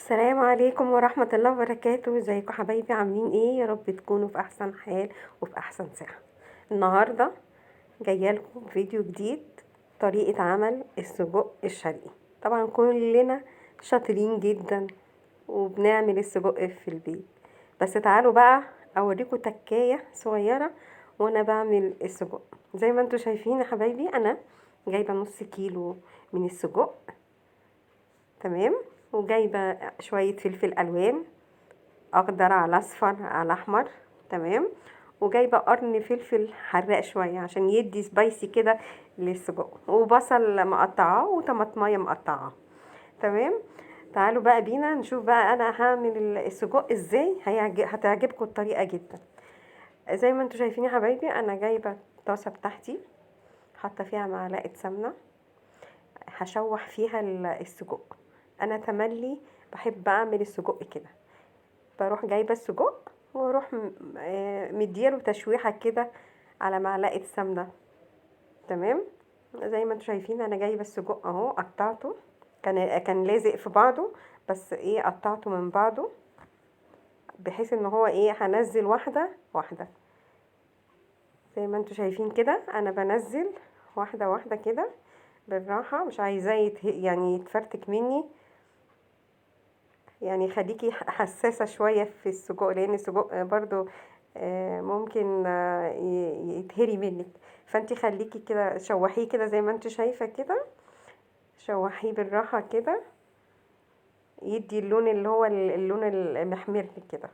السلام عليكم ورحمة الله وبركاته. ازيكم حبايبي؟ عاملين ايه؟ يا رب تكونوا في احسن حال وفي احسن صحة. النهاردة جايه لكم فيديو جديد، طريقة عمل السجق الشرقي. طبعا كلنا شاطرين جدا وبنعمل السجق في البيت، بس تعالوا بقى اوريكم تكاية صغيرة وانا بعمل السجق. زي ما انتوا شايفين يا حبايبي، انا جايبة نص كيلو من السجق، تمام، وجايبه شويه فلفل الوان، اخضر على اصفر على احمر، تمام، وجايبه قرن فلفل حراق شويه عشان يدي سبايسي كده للسجق، وبصل مقطعاه وطماطمايه مقطعاه، تمام. تعالوا بقى بينا نشوف بقى انا هعمل السجق ازاي. هتعجبكم الطريقه جدا. زي ما انتوا شايفين يا حبايبي، انا جايبه الطاسه بتاعتي، حاطه فيها معلقه سمنه، هشوح فيها السجق. انا تملي بحب اعمل السجق كده، بروح جايبه السجق واروح مدياله تشويحه كده على معلقه سمنه، تمام. زي ما انتم شايفين انا جايبه السجق اهو، قطعته، كان لازق في بعضه، بس ايه، قطعته من بعضه بحيث ان هو ايه، هنزل واحده واحده. زي ما انتم شايفين كده انا بنزل واحده واحده كده بالراحه، مش عايزاه يعني يتفرتك مني. يعني خليكي حساسة شوية في السجق، لان السجق برضو ممكن يتهري منك. فانتي خليكي كده شوحيه كده زي ما انت شايفة كده، شوحيه بالراحة كده، يدي اللون اللي هو اللون المحمر كده.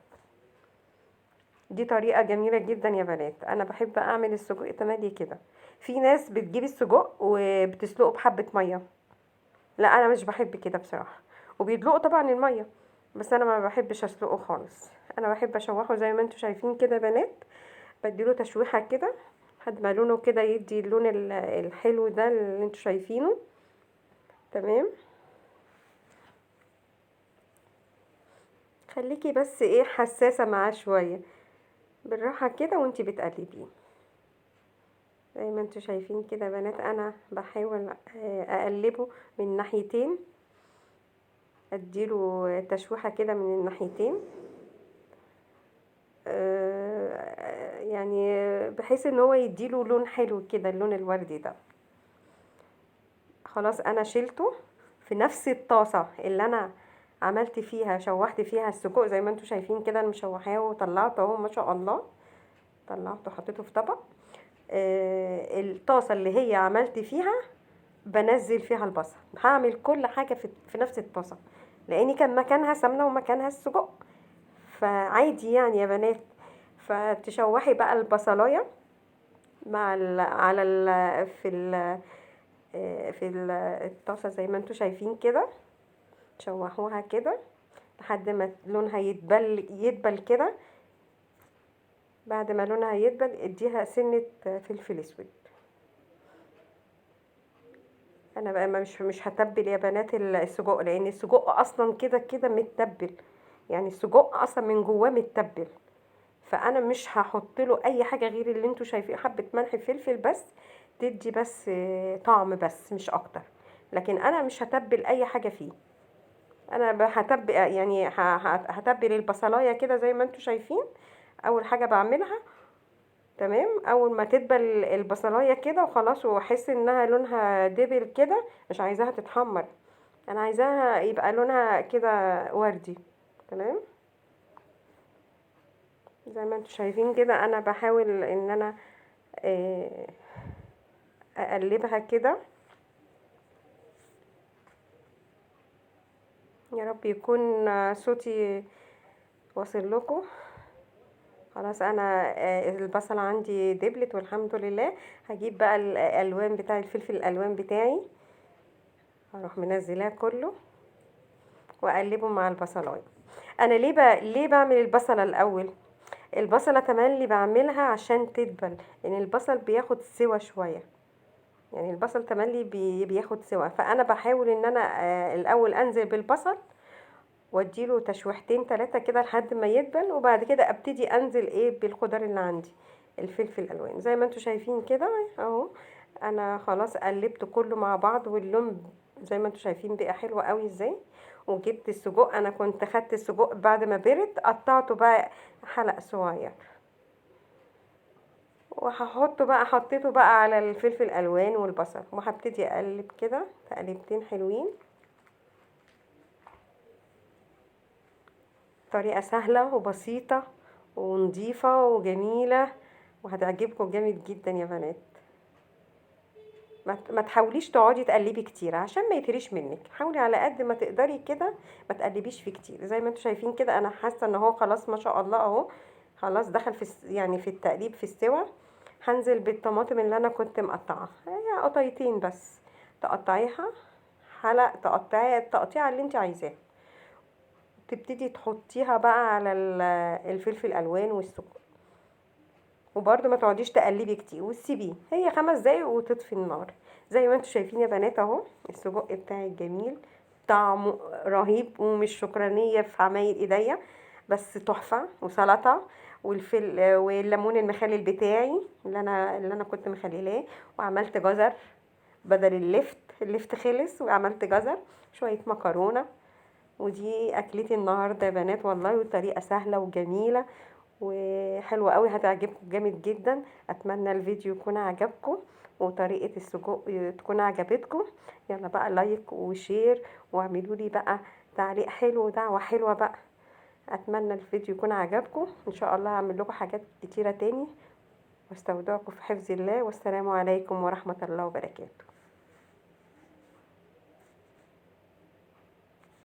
دي طريقة جميلة جدا يا بنات، انا بحب اعمل السجق تملي كده. في ناس بتجيب السجق وبتسلقه بحبة مية، لا انا مش بحب كده بصراحه. وبيدلقوا طبعا الميه، بس انا ما بحبش اسلقه خالص. انا بحب اشوحه زي ما انتوا شايفين كده يا بنات، بديله تشويحه كده لحد ما لونه كده يدي اللون الحلو ده اللي انتوا شايفينه، تمام. خليكي بس ايه، حساسه معاه شويه، بالراحه كده وانتي بتقلبيه. زي ما انتوا شايفين كده يا بنات، انا بحاول اقلبه من ناحيتين، اديله تشويحه كده من الناحيتين، يعني بحيث ان هو يديله لون حلو كده، اللون الوردي ده. خلاص انا شيلته في نفس الطاسة اللي انا عملت فيها، شوحت فيها السجق. زي ما انتوا شايفين كده انا مشوحاه وطلعته اهو ما شاء الله، طلعته حطيته في طبق. الطاسة اللي هي عملت فيها بنزل فيها البصل، هعمل كل حاجة في نفس الطاسة، لاني كان مكانها سمنة ومكانها السجق، فعادي يعني يا بنات. فتشوحي بقى البصلايه مع على الطاسه زي ما انتوا شايفين كده، تشوحوها كده لحد ما لونها يدبل كده. بعد ما لونها يدبل اديها سنه فلفل اسود. انا بقى مش هتبل يا بنات السجق، لان السجق اصلا كده كده متبل، يعني السجق اصلا من جواه متبل. فانا مش هحط له اي حاجه غير اللي انتوا شايفين، حبه ملح فلفل بس، تدي بس طعم بس مش اكتر. لكن انا مش هتبل اي حاجه فيه. انا هتبل يعني هتبل البصلايه كده زي ما انتوا شايفين. اول حاجه بعملها، تمام، اول ما تدبل البصلايه كده وخلاص واحس انها لونها دبل كده، مش عايزاها تتحمر، انا عايزاها يبقى لونها كده وردي، تمام. زي ما انتوا شايفين كده انا بحاول ان انا آه، اقلبها كده. يا رب يكون صوتي واصل لكم. خلاص انا البصل عندي دبلت والحمد لله. هجيب بقى الالوان بتاع الفلفل الالوان بتاعي، هروح منزلاه كله واقلبه مع البصلايه. انا ليه بعمل البصله الاول؟ البصله تملي بعملها عشان تدبل، لان البصل بياخد سوا شويه، يعني البصل تملي بياخد سوا. فانا بحاول ان انا الاول انزل بالبصل واديله تشويحتين 3 كده لحد ما يدبل، وبعد كده ابتدي انزل ايه بالخضار اللي عندي، الفلفل الالوان زي ما انتوا شايفين كده اهو. انا خلاص قلبت كله مع بعض، واللون زي ما انتوا شايفين بقى حلو قوي ازاي. وجبت السجق. انا كنت خدت السجق بعد ما برد قطعته بقى حلق صغير، وهحطه بقى، حطيته بقى على الفلفل الالوان والبصل، وهبتدي اقلب كده تقليبتين حلوين. طريقة سهلة وبسيطة ونضيفة وجميلة، وهتعجبكم جامد جدا يا بنات. ما تحاوليش تقعدي تقلبي كتير عشان ما يتهريش منك، حاولي على قد ما تقدري كده ما تقلبيش فيه كتير. زي ما انتم شايفين كده انا حاسه ان هو خلاص ما شاء الله اهو، خلاص دخل في يعني في التقليب في السوا. هنزل بالطماطم اللي انا كنت مقطعاها، هي قطعتين بس، تقطعيها حلق، تقطعيها التقطيعه اللي انت عايزاها، تبتدي تحطيها بقى على الفلفل الالوان والسكر، وبرده ما تقعديش تقلبي كتير وتسيبيه، هي 5 دقايق وتطفي النار. زي ما انتم شايفين يا بنات اهو السجق بتاعي الجميل، طعمه رهيب ومش شكرانيه في عمايل ايديا، بس تحفه. وسلطه والليمون المخلل بتاعي اللي انا كنت مخليلاه، وعملت جزر بدل اللفت خلص وعملت جزر، شويه مكرونه. ودي اكلتي النهارده يا بنات والله، وطريقه سهله وجميله وحلوه قوي، هتعجبكم جامد جدا. اتمنى الفيديو يكون عجبكم وطريقه السجق تكون عجبتكم. يلا بقى لايك وشير، واعملوا لي بقى تعليق حلو ودعوه حلوه بقى. اتمنى الفيديو يكون عجبكم، ان شاء الله هعمل لكم حاجات كتيره تاني، واستودعكم في حفظ الله، والسلام عليكم ورحمه الله وبركاته.